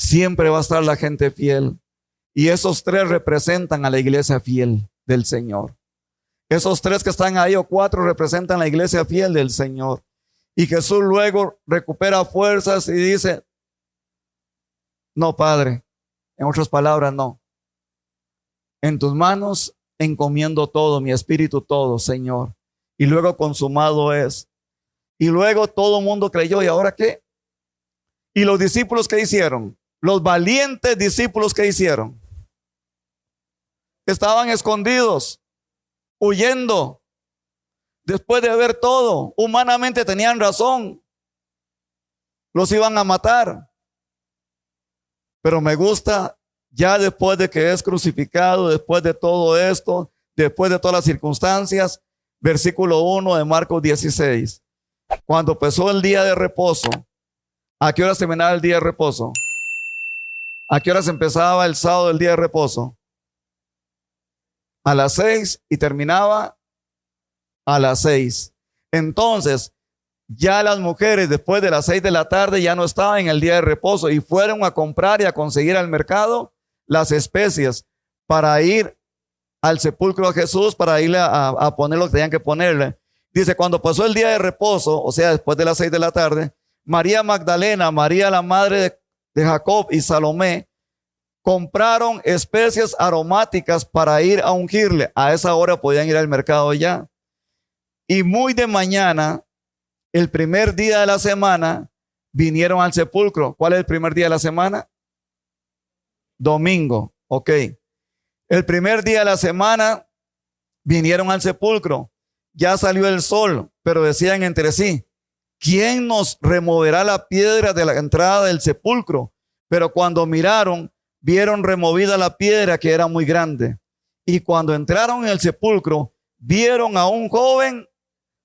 siempre va a estar la gente fiel. Y esos tres representan a la iglesia fiel del Señor. Esos tres que están ahí o cuatro representan la iglesia fiel del Señor. Y Jesús luego recupera fuerzas y dice, no, Padre, en otras palabras, no. En tus manos encomiendo todo, mi espíritu todo, Señor. Y luego consumado es. Y luego todo el mundo creyó. ¿Y ahora qué? ¿Y los discípulos qué hicieron? Los valientes discípulos ¿qué hicieron? Estaban escondidos, huyendo. Después de ver todo, humanamente tenían razón. Los iban a matar. Pero me gusta, ya después de que es crucificado, después de todo esto, después de todas las circunstancias, versículo 1 de Marcos 16. Cuando empezó el día de reposo, ¿a qué horas terminaba el día de reposo? ¿A qué horas empezaba el sábado del día de reposo? A las 6 y terminaba a las 6. Entonces, ya las mujeres después de las 6 de la tarde ya no estaban en el día de reposo y fueron a comprar y a conseguir al mercado las especias para ir al sepulcro de Jesús, para irle a poner lo que tenían que ponerle. Dice, cuando pasó el día de reposo, o sea, después de las 6 de la tarde, María Magdalena, María la madre de Jacob y Salomé compraron especias aromáticas para ir a ungirle. A esa hora podían ir al mercado ya. Y muy de mañana, el primer día de la semana, vinieron al sepulcro. ¿Cuál es el primer día de la semana? Domingo, ok. El primer día de la semana vinieron al sepulcro. Ya salió el sol, pero decían entre sí, ¿quién nos removerá la piedra de la entrada del sepulcro? Pero cuando miraron, vieron removida la piedra que era muy grande. Y cuando entraron en el sepulcro, vieron a un joven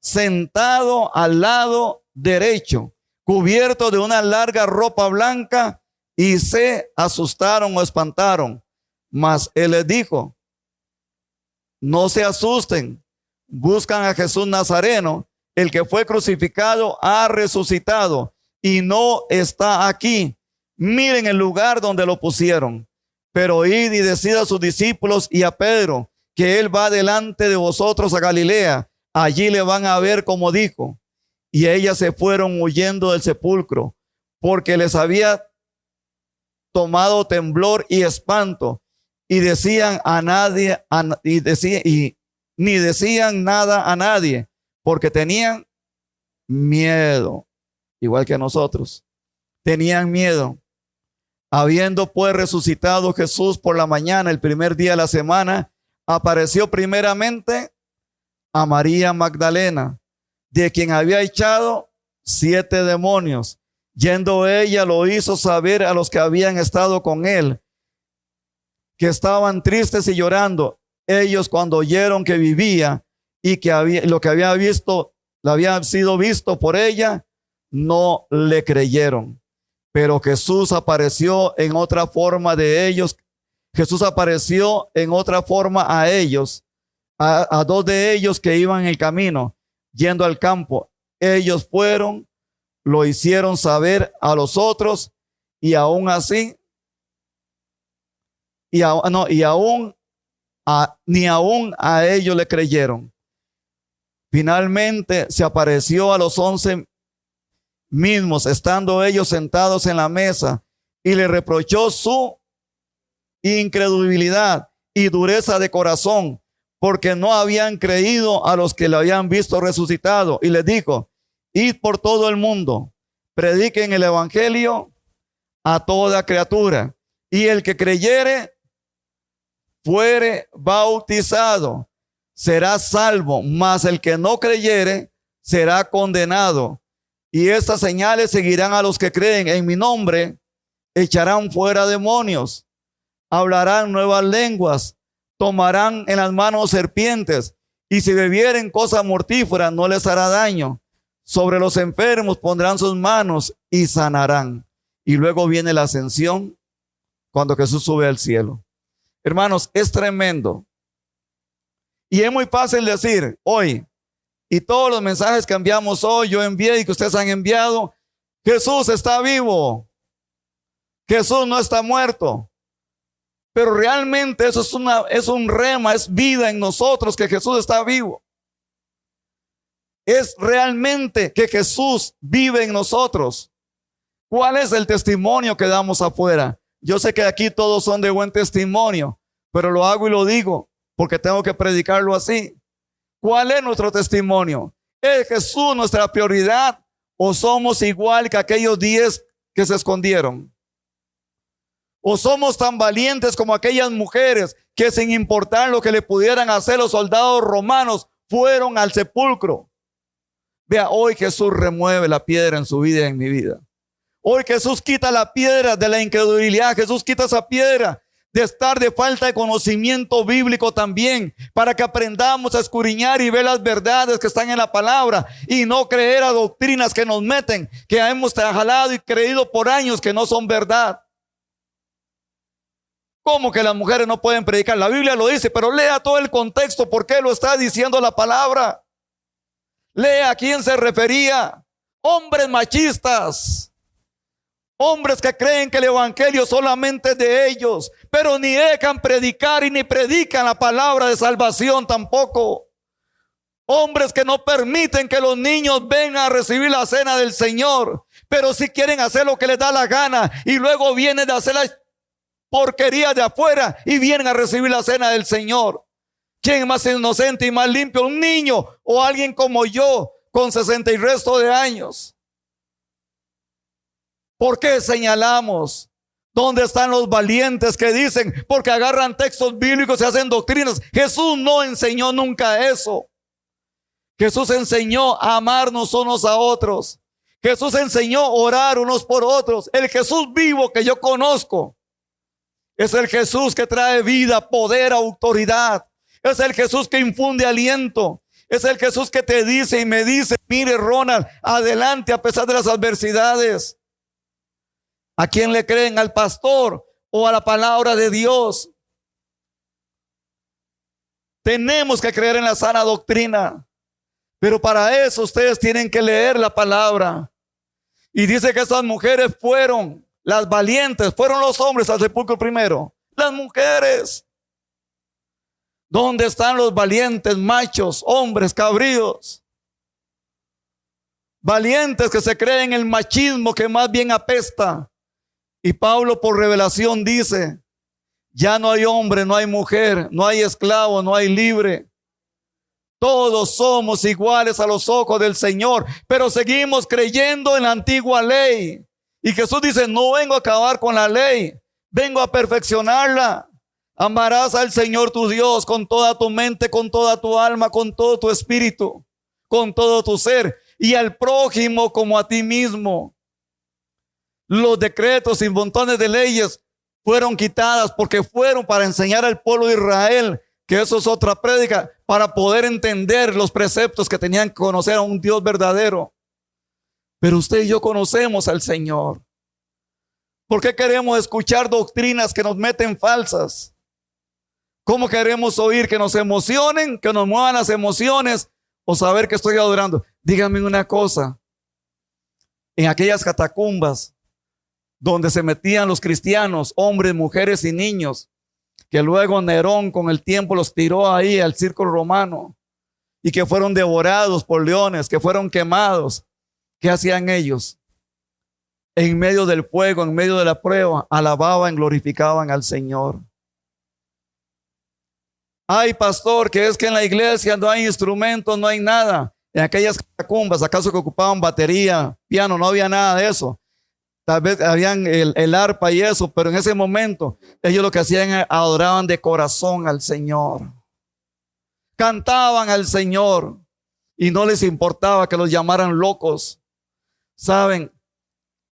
sentado al lado derecho, cubierto de una larga ropa blanca, y se asustaron o espantaron. Mas él les dijo, no se asusten, buscan a Jesús Nazareno, el que fue crucificado ha resucitado y no está aquí. Miren el lugar donde lo pusieron. Pero id y decid a sus discípulos y a Pedro que él va delante de vosotros a Galilea. Allí le van a ver como dijo. Y ellas se fueron huyendo del sepulcro, porque les había tomado temblor y espanto. Y decían a nadie, ni decían nada a nadie, porque tenían miedo, igual que nosotros. Tenían miedo. Habiendo pues resucitado Jesús por la mañana, el primer día de la semana, apareció primeramente a María Magdalena, de quien había echado 7 demonios. Yendo ella, lo hizo saber a los que habían estado con él, que estaban tristes y llorando. Ellos, cuando oyeron que vivía y que lo que había visto, lo había sido visto por ella, no le creyeron. Pero Jesús apareció en otra forma de ellos. Jesús apareció en otra forma a ellos, a 2 de ellos que iban en el camino, yendo al campo. Ellos fueron, lo hicieron saber a los otros, y aún así, ni aún a ellos le creyeron. Finalmente se apareció a los 11 mismos, estando ellos sentados en la mesa, y le reprochó su incredulidad y dureza de corazón, porque no habían creído a los que le habían visto resucitado. Y les dijo, id por todo el mundo, prediquen el evangelio a toda criatura, y el que creyere fuere bautizado será salvo, mas el que no creyere será condenado. Y estas señales seguirán a los que creen. En mi nombre echarán fuera demonios, hablarán nuevas lenguas, tomarán en las manos serpientes, y si bebieren cosa mortífera no les hará daño. Sobre los enfermos pondrán sus manos y sanarán. Y luego viene la ascensión, cuando Jesús sube al cielo. Hermanos, es tremendo. Y es muy fácil decir hoy, y todos los mensajes que enviamos hoy, yo envié y que ustedes han enviado, Jesús está vivo. Jesús no está muerto. Pero realmente eso es un rema, es vida en nosotros, que Jesús está vivo. Es realmente que Jesús vive en nosotros. ¿Cuál es el testimonio que damos afuera? Yo sé que aquí todos son de buen testimonio, pero lo hago y lo digo porque tengo que predicarlo así. ¿Cuál es nuestro testimonio? ¿Es Jesús nuestra prioridad o somos igual que aquellos 10 que se escondieron? ¿O somos tan valientes como aquellas mujeres que, sin importar lo que le pudieran hacer los soldados romanos, fueron al sepulcro? Vea, hoy Jesús remueve la piedra en su vida y en mi vida. Hoy Jesús quita la piedra de la incredulidad. Jesús quita esa piedra de estar de falta de conocimiento bíblico también, para que aprendamos a escudriñar y ver las verdades que están en la palabra y no creer a doctrinas que nos meten, que hemos jalado y creído por años que no son verdad. ¿Cómo que las mujeres no pueden predicar? La Biblia lo dice, pero lea todo el contexto. ¿Por qué lo está diciendo la palabra? Lea a quién se refería. Hombres machistas. Hombres que creen que el evangelio solamente es de ellos, pero ni dejan predicar y ni predican la palabra de salvación tampoco. Hombres que no permiten que los niños vengan a recibir la cena del Señor, pero sí quieren hacer lo que les da la gana y luego vienen de hacer la porquería de afuera y vienen a recibir la cena del Señor. ¿Quién es más inocente y más limpio? ¿Un niño o alguien como yo con 60 y resto de años? ¿Por qué señalamos? ¿Dónde están los valientes que dicen? Porque agarran textos bíblicos y hacen doctrinas. Jesús no enseñó nunca eso. Jesús enseñó a amarnos unos a otros. Jesús enseñó a orar unos por otros. El Jesús vivo que yo conozco es el Jesús que trae vida, poder, autoridad. Es el Jesús que infunde aliento. Es el Jesús que te dice y me dice: mire, Ronald, adelante a pesar de las adversidades. ¿A quién le creen? ¿Al pastor o a la palabra de Dios? Tenemos que creer en la sana doctrina, pero para eso ustedes tienen que leer la palabra. Y dice que estas mujeres fueron las valientes, fueron los hombres al sepulcro primero. Las mujeres. ¿Dónde están los valientes machos, hombres cabríos? Valientes que se creen el machismo que más bien apesta. Y Pablo por revelación dice: ya no hay hombre, no hay mujer, no hay esclavo, no hay libre. Todos somos iguales a los ojos del Señor, pero seguimos creyendo en la antigua ley. Y Jesús dice: no vengo a acabar con la ley, vengo a perfeccionarla. Amarás al Señor tu Dios con toda tu mente, con toda tu alma, con todo tu espíritu, con todo tu ser, y al prójimo como a ti mismo. Los decretos y montones de leyes fueron quitadas porque fueron para enseñar al pueblo de Israel, que eso es otra prédica, para poder entender los preceptos que tenían que conocer a un Dios verdadero. Pero usted y yo conocemos al Señor. ¿Por qué queremos escuchar doctrinas que nos meten falsas? ¿Cómo queremos oír que nos emocionen, que nos muevan las emociones o saber que estoy adorando? Dígame una cosa. En aquellas catacumbas donde se metían los cristianos, hombres, mujeres y niños, que luego Nerón con el tiempo los tiró ahí al circo romano y que fueron devorados por leones, que fueron quemados. ¿Qué hacían ellos? En medio del fuego, en medio de la prueba, alababan, glorificaban al Señor. Ay, pastor, que es que en la iglesia no hay instrumentos, no hay nada. En aquellas catacumbas, ¿acaso que ocupaban batería, piano? No había nada de eso. Tal vez habían el arpa y eso, pero en ese momento ellos lo que hacían, adoraban de corazón al Señor. Cantaban al Señor y no les importaba que los llamaran locos. Saben,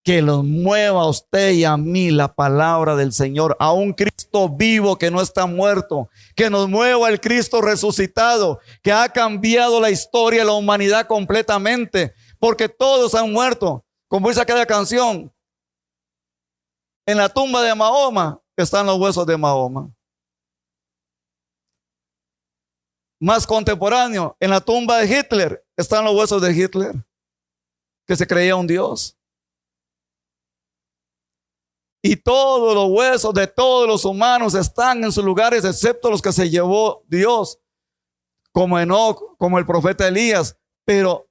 que los mueva a usted y a mí la palabra del Señor, a un Cristo vivo que no está muerto, que nos mueva el Cristo resucitado, que ha cambiado la historia de la humanidad completamente, porque todos han muerto. Como dice aquella canción: en la tumba de Mahoma están los huesos de Mahoma. Más contemporáneo, en la tumba de Hitler están los huesos de Hitler, que se creía un Dios. y todos los huesos de todos los humanos están en sus lugares, excepto los que se llevó Dios, como Enoc, como el profeta Elías, pero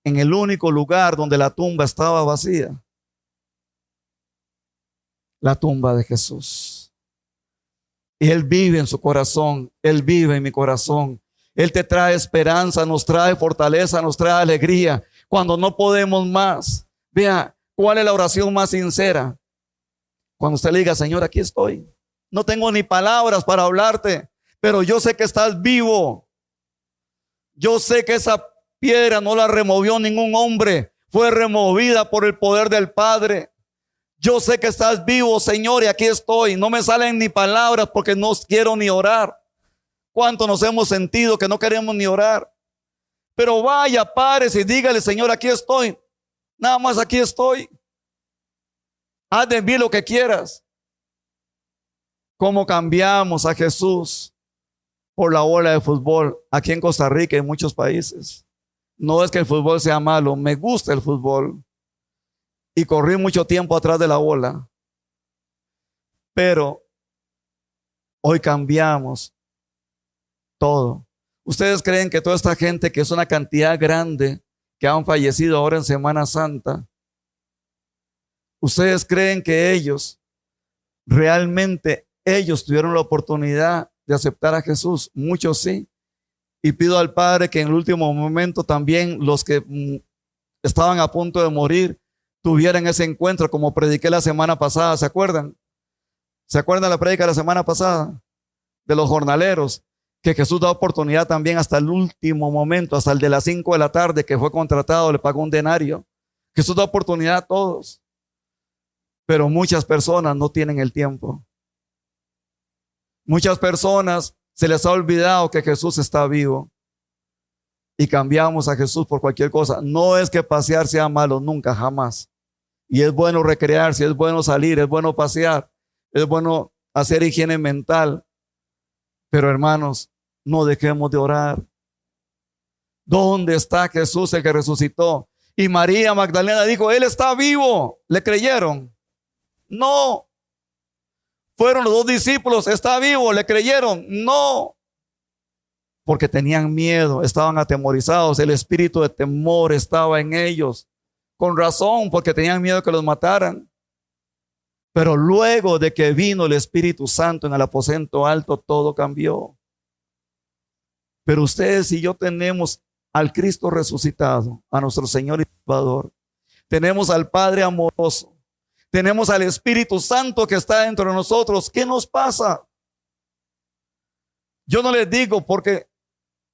en el único lugar donde la tumba estaba vacía, la tumba de Jesús. Y Él vive en su corazón, Él vive en mi corazón. Él te trae esperanza, nos trae fortaleza, nos trae alegría cuando no podemos más. Vea, ¿cuál es la oración más sincera? Cuando usted le diga, Señor, aquí estoy. No tengo ni palabras para hablarte, pero yo sé que estás vivo. Yo sé que esa piedra no la removió ningún hombre, fue removida por el poder del Padre. Yo sé que estás vivo, Señor, y aquí estoy. No me salen ni palabras porque no quiero ni orar. ¿Cuánto nos hemos sentido que no queremos ni orar? Pero vaya, párese y dígale, Señor, aquí estoy. Nada más aquí estoy. Haz de mí lo que quieras. ¿Cómo cambiamos a Jesús por la bola de fútbol? Aquí en Costa Rica y en muchos países. No es que el fútbol sea malo, me gusta el fútbol. Y corrí mucho tiempo atrás de la bola. Pero hoy cambiamos todo. ¿Ustedes creen que toda esta gente, que es una cantidad grande, que han fallecido ahora en Semana Santa, ustedes creen que ellos, realmente ellos tuvieron la oportunidad de aceptar a Jesús? Muchos sí. Y pido al Padre que en el último momento también los que estaban a punto de morir tuvieran ese encuentro, como prediqué la semana pasada. ¿Se acuerdan? ¿Se acuerdan la prédica de la semana pasada? De los jornaleros, que Jesús da oportunidad también hasta el último momento, hasta el de las 5 de la tarde que fue contratado, le pagó un denario. Jesús da oportunidad a todos. Pero muchas personas no tienen el tiempo. Muchas personas se les ha olvidado que Jesús está vivo. Y cambiamos a Jesús por cualquier cosa. No es que pasear sea malo, nunca, jamás. Y es bueno recrearse, es bueno salir, es bueno pasear, es bueno hacer higiene mental. Pero hermanos, no dejemos de orar. ¿Dónde está Jesús, el que resucitó? Y María Magdalena dijo, Él está vivo. ¿Le creyeron? No. Fueron los 2 discípulos, ¿está vivo? ¿Le creyeron? No. Porque tenían miedo, estaban atemorizados. El espíritu de temor estaba en ellos. Con razón, porque tenían miedo que los mataran. Pero luego de que vino el Espíritu Santo en el aposento alto, todo cambió. Pero ustedes y yo tenemos al Cristo resucitado, a nuestro Señor y Salvador. Tenemos al Padre amoroso. Tenemos al Espíritu Santo que está dentro de nosotros. ¿Qué nos pasa? Yo no les digo, porque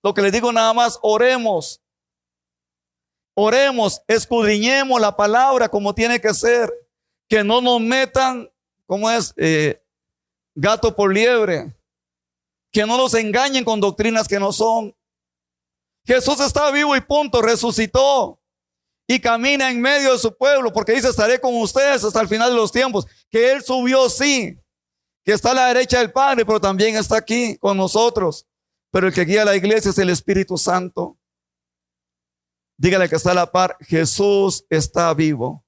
lo que les digo nada más, oremos. Oremos, escudriñemos la palabra como tiene que ser. Que no nos metan, como es, gato por liebre. Que no nos engañen con doctrinas que no son. Jesús está vivo y punto, resucitó. Y camina en medio de su pueblo, porque dice, estaré con ustedes hasta el final de los tiempos. Que Él subió, sí. Que está a la derecha del Padre, pero también está aquí con nosotros. Pero el que guía a la iglesia es el Espíritu Santo. Dígale que está a la par, Jesús está vivo.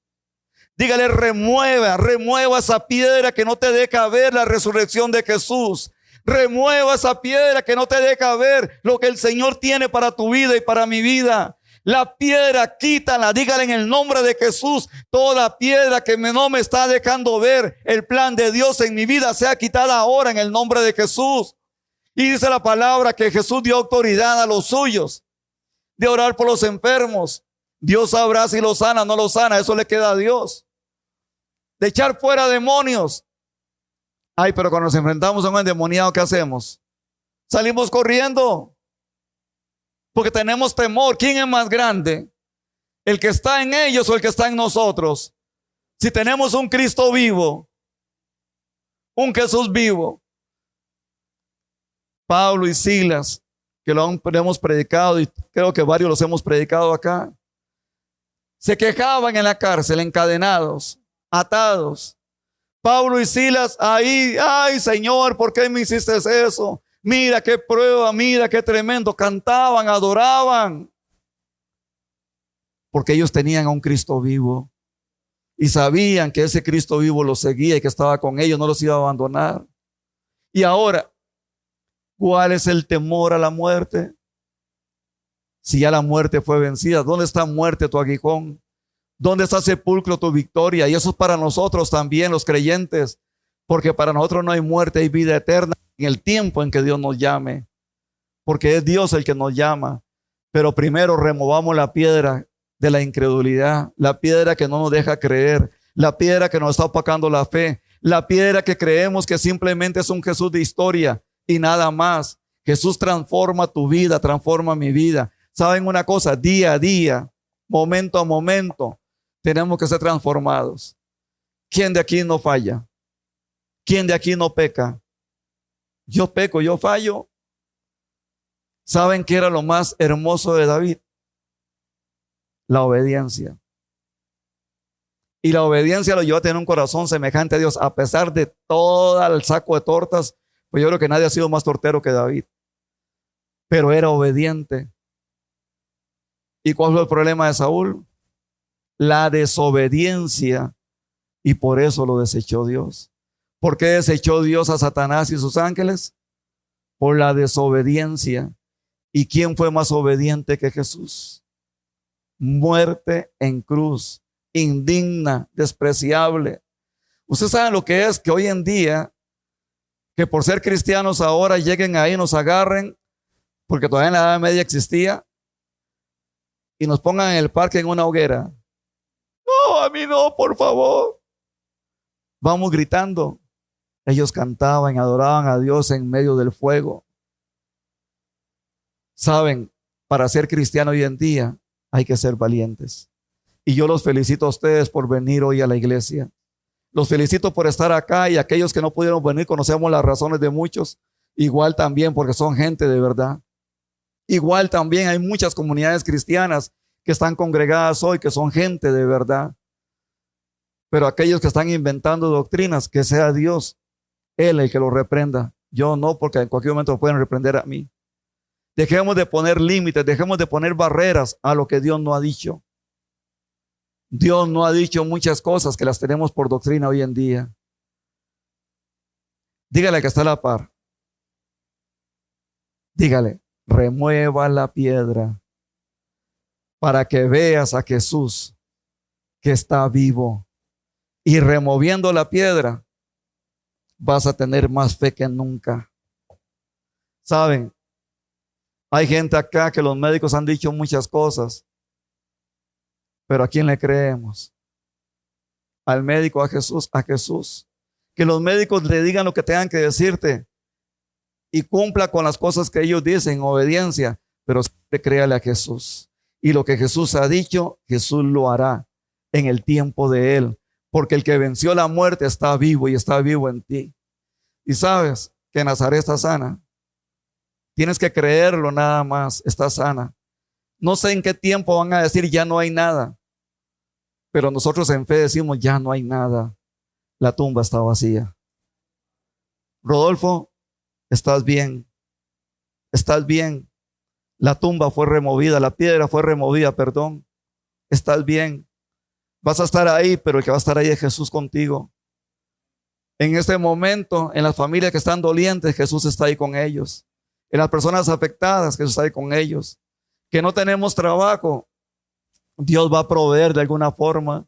Dígale, remueva esa piedra que no te deja ver la resurrección de Jesús. Remueva esa piedra que no te deja ver lo que el Señor tiene para tu vida y para mi vida. La piedra, quítala, dígale en el nombre de Jesús. Toda piedra que no me está dejando ver el plan de Dios en mi vida sea quitada ahora en el nombre de Jesús. Y dice la palabra que Jesús dio autoridad a los suyos de orar por los enfermos. Dios sabrá si lo sana o no lo sana, eso le queda a Dios. De echar fuera demonios. Ay, pero cuando nos enfrentamos a un endemoniado, ¿qué hacemos? Salimos corriendo. Porque tenemos temor. ¿Quién es más grande? ¿El que está en ellos o el que está en nosotros? Si tenemos un Cristo vivo, un Jesús vivo. Pablo y Silas, que lo hemos predicado y creo que varios los hemos predicado acá, se quejaban en la cárcel, encadenados, atados. Pablo y Silas ahí, ay Señor, ¿por qué me hiciste eso? Mira qué prueba, mira qué tremendo. Cantaban, adoraban. Porque ellos tenían a un Cristo vivo. Y sabían que ese Cristo vivo los seguía y que estaba con ellos, no los iba a abandonar. Y ahora, ¿cuál es el temor a la muerte? Si ya la muerte fue vencida, ¿dónde está muerte tu aguijón? ¿Dónde está sepulcro tu victoria? Y eso es para nosotros también, los creyentes, porque para nosotros no hay muerte, hay vida eterna en el tiempo en que Dios nos llame, porque es Dios el que nos llama. Pero primero removamos la piedra de la incredulidad, la piedra que no nos deja creer, la piedra que nos está opacando la fe, la piedra que creemos que simplemente es un Jesús de historia y nada más. Jesús transforma tu vida, transforma mi vida. ¿Saben una cosa? Día a día, momento a momento, tenemos que ser transformados. ¿Quién de aquí no falla? ¿Quién de aquí no peca? Yo peco, yo fallo. ¿Saben qué era lo más hermoso de David? La obediencia. Y la obediencia lo llevó a tener un corazón semejante a Dios, a pesar de todo el saco de tortas. Pues yo creo que nadie ha sido más tortero que David. Pero era obediente. ¿Y cuál fue el problema de Saúl? La desobediencia. Y por eso lo desechó Dios. ¿Por qué desechó Dios a Satanás y sus ángeles? Por la desobediencia. ¿Y quién fue más obediente que Jesús? Muerte en cruz, indigna, despreciable. Ustedes saben lo que es que hoy en día, que por ser cristianos ahora lleguen ahí y nos agarren, porque todavía en la Edad Media existía, y nos pongan en el parque en una hoguera. No, a mí no, por favor. Vamos gritando. Ellos cantaban, adoraban a Dios en medio del fuego. Saben, para ser cristiano hoy en día hay que ser valientes. Y yo los felicito a ustedes por venir hoy a la iglesia. Los felicito por estar acá, y aquellos que no pudieron venir, conocemos las razones de muchos. Igual también porque son gente de verdad. Igual también hay muchas comunidades cristianas que están congregadas hoy, que son gente de verdad. Pero aquellos que están inventando doctrinas, que sea Dios, Él el que los reprenda. Yo no, porque en cualquier momento pueden reprender a mí. Dejemos de poner límites, dejemos de poner barreras a lo que Dios no ha dicho. Dios no ha dicho muchas cosas que las tenemos por doctrina hoy en día. Dígale que está a la par. Dígale, remueva la piedra para que veas a Jesús que está vivo. Y removiendo la piedra, vas a tener más fe que nunca. ¿Saben? Hay gente acá que los médicos han dicho muchas cosas, pero ¿a quién le creemos? Al médico, a Jesús, a Jesús. Que los médicos le digan lo que tengan que decirte y cumpla con las cosas que ellos dicen, obediencia, pero siempre créale a Jesús. Y lo que Jesús ha dicho, Jesús lo hará en el tiempo de Él, porque el que venció la muerte está vivo y está vivo en ti. Y sabes que Nazaret está sana. Tienes que creerlo nada más, está sana. No sé en qué tiempo van a decir ya no hay nada, pero nosotros en fe decimos ya no hay nada. La tumba está vacía. Rodolfo, estás bien. Estás bien. La tumba fue removida, la piedra fue removida, perdón. Estás bien. Vas a estar ahí, pero el que va a estar ahí es Jesús contigo. En este momento, en las familias que están dolientes, Jesús está ahí con ellos. En las personas afectadas, Jesús está ahí con ellos. Que no tenemos trabajo, Dios va a proveer de alguna forma.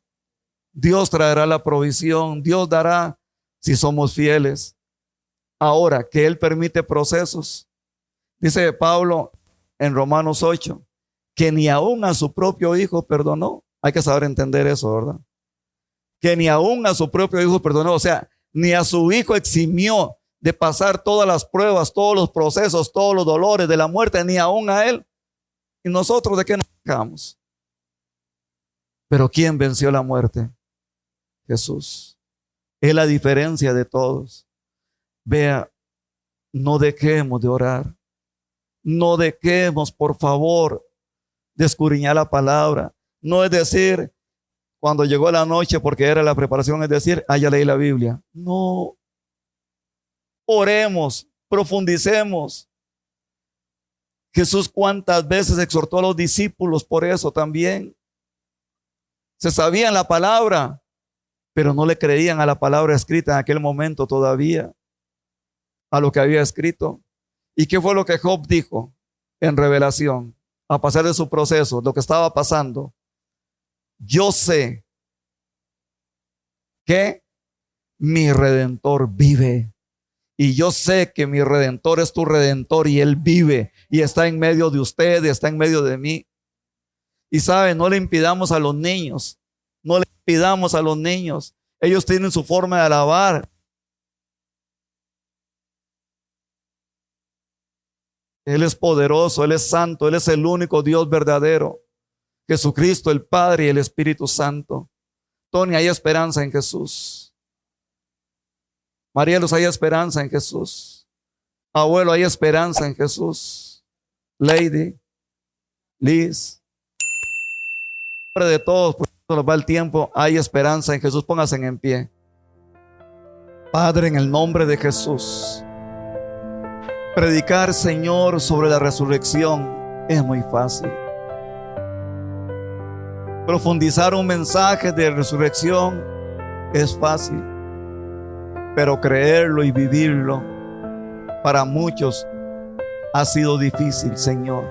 Dios traerá la provisión, Dios dará si somos fieles. Ahora, que Él permite procesos. Dice Pablo en Romanos 8, que ni aún a su propio hijo perdonó. Hay que saber entender eso, ¿verdad? Que ni aún a su propio hijo perdonó. O sea, ni a su hijo eximió de pasar todas las pruebas, todos los procesos, todos los dolores de la muerte, ni aún a Él. ¿Y nosotros de qué nos quejamos? Pero ¿quién venció la muerte? Jesús. Es la diferencia de todos. Vea, no dejemos de orar. No dejemos, por favor, de escudriñar la palabra. No es decir, cuando llegó la noche, porque era la preparación, es decir, ya leí la Biblia. No. Oremos, profundicemos. Jesús cuántas veces exhortó a los discípulos por eso también. Se sabían la palabra, pero no le creían a la palabra escrita en aquel momento todavía, a lo que había escrito. ¿Y qué fue lo que Job dijo en revelación? A pasar de su proceso, lo que estaba pasando. Yo sé que mi Redentor vive. Y yo sé que mi Redentor es tu Redentor y Él vive y está en medio de usted, está en medio de mí. Y saben, no le impidamos a los niños, no le impidamos a los niños. Ellos tienen su forma de alabar. Él es poderoso, Él es santo, Él es el único Dios verdadero. Jesucristo, el Padre y el Espíritu Santo. Tony, hay esperanza en Jesús. Marielos, hay esperanza en Jesús. Abuelo, hay esperanza en Jesús. Lady, Liz, de todos, porque nos va el tiempo, hay esperanza en Jesús. Pónganse en pie. Padre, en el nombre de Jesús, predicar, Señor, sobre la resurrección es muy fácil. Profundizar un mensaje de resurrección es fácil, pero creerlo y vivirlo para muchos ha sido difícil, Señor.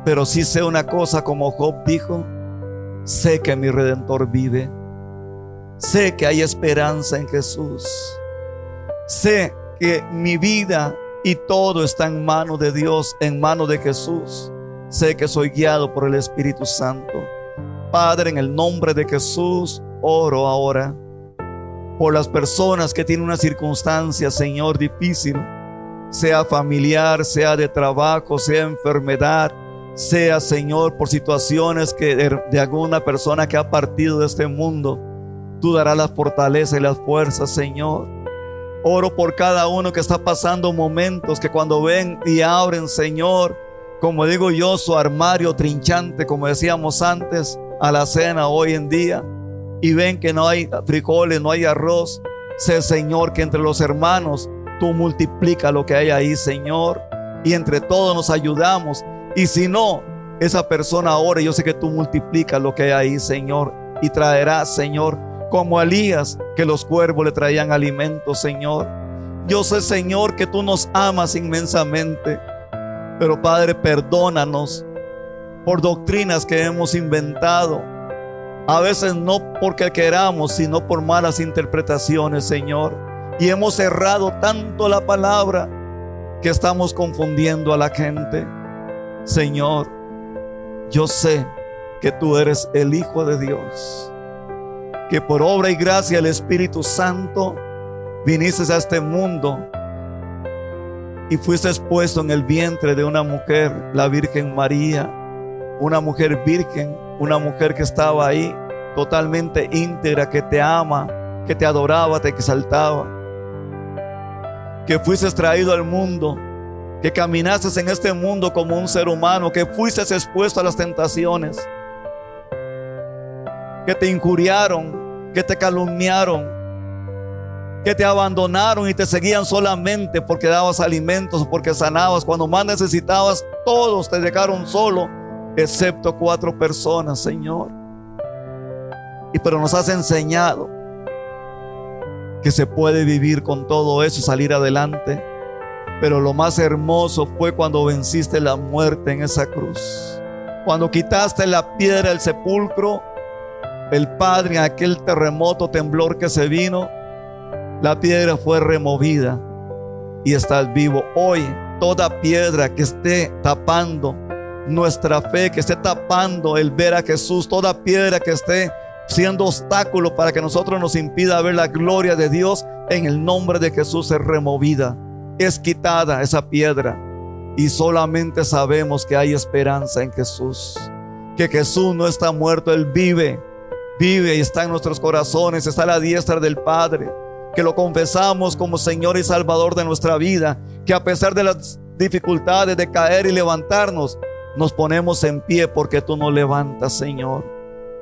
Pero sí sé una cosa, como Job dijo: sé que mi Redentor vive, sé que hay esperanza en Jesús, sé que mi vida y todo está en manos de Dios, en manos de Jesús. Sé que soy guiado por el Espíritu Santo. Padre, en el nombre de Jesús, oro ahora por las personas que tienen una circunstancia, Señor, difícil, sea familiar, sea de trabajo, sea enfermedad, sea, Señor, por situaciones que de alguna persona que ha partido de este mundo. Tú darás la fortaleza y las fuerzas, Señor. Oro por cada uno que está pasando momentos que cuando ven y abren, Señor, como digo yo, su armario trinchante, como decíamos antes, a la cena hoy en día, y ven que no hay frijoles, no hay arroz. Sé, Señor, que entre los hermanos tú multiplica lo que hay ahí, Señor, y entre todos nos ayudamos. Y si no, esa persona ahora, yo sé que tú multiplicas lo que hay ahí, Señor, y traerás, Señor, como a Elías, que los cuervos le traían alimento, Señor. Yo sé, Señor, que tú nos amas inmensamente, pero Padre, perdónanos por doctrinas que hemos inventado, a veces no porque queramos, sino por malas interpretaciones, Señor, y hemos errado tanto la palabra que estamos confundiendo a la gente. Señor, yo sé que tú eres el Hijo de Dios, que por obra y gracia del Espíritu Santo viniste a este mundo y fuiste expuesto en el vientre de una mujer, la Virgen María, una mujer virgen, una mujer que estaba ahí totalmente íntegra, que te ama, que te adoraba, te exaltaba, que fuiste traído al mundo, que caminaste en este mundo como un ser humano, que fuiste expuesto a las tentaciones, que te injuriaron, que te calumniaron, que te abandonaron y te seguían solamente porque dabas alimentos o porque sanabas. Cuando más necesitabas, todos te dejaron solo, excepto 4 personas, Señor. Pero nos has enseñado que se puede vivir con todo eso, salir adelante. Pero lo más hermoso fue cuando venciste la muerte en esa cruz, cuando quitaste la piedra del sepulcro. El Padre, en aquel terremoto, temblor que se vino, la piedra fue removida y estás vivo. Hoy, toda piedra que esté tapando nuestra fe, que esté tapando el ver a Jesús, toda piedra que esté siendo obstáculo para que nosotros nos impida ver la gloria de Dios, en el nombre de Jesús es removida, es quitada esa piedra, y solamente sabemos que hay esperanza en Jesús, que Jesús no está muerto, Él vive y está en nuestros corazones, está a la diestra del Padre, que lo confesamos como Señor y Salvador de nuestra vida, que a pesar de las dificultades de caer y levantarnos, nos ponemos en pie porque tú nos levantas, Señor.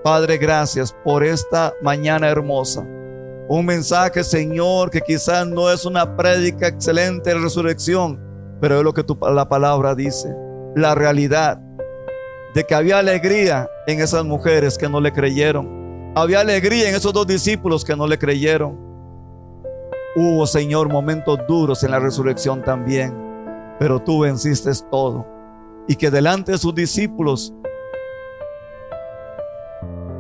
Padre, gracias por esta mañana hermosa. Un mensaje, Señor, que quizás no es una prédica excelente de resurrección, pero es lo que la palabra dice. La realidad de que había alegría en esas mujeres que no le creyeron. Había alegría en esos 2 discípulos que no le creyeron. Hubo, Señor, momentos duros en la resurrección también, pero tú venciste todo. Y que delante de sus discípulos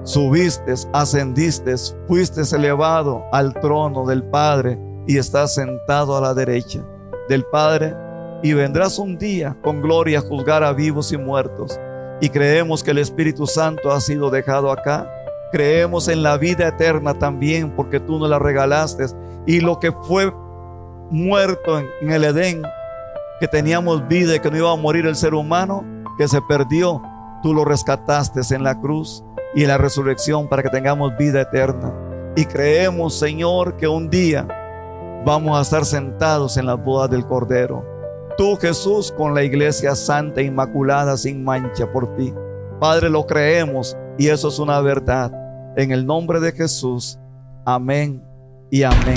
subiste, ascendiste, fuiste elevado al trono del Padre y estás sentado a la derecha del Padre, y vendrás un día con gloria a juzgar a vivos y muertos. Y creemos que el Espíritu Santo ha sido dejado acá. Creemos en la vida eterna también, porque tú nos la regalaste. Y lo que fue muerto en el Edén, que teníamos vida y que no iba a morir el ser humano, que se perdió, tú lo rescataste en la cruz y en la resurrección para que tengamos vida eterna. Y creemos, Señor, que un día vamos a estar sentados en las bodas del Cordero. Tú, Jesús, con la iglesia santa, inmaculada, sin mancha por ti. Padre, lo creemos y eso es una verdad. En el nombre de Jesús. Amén y amén.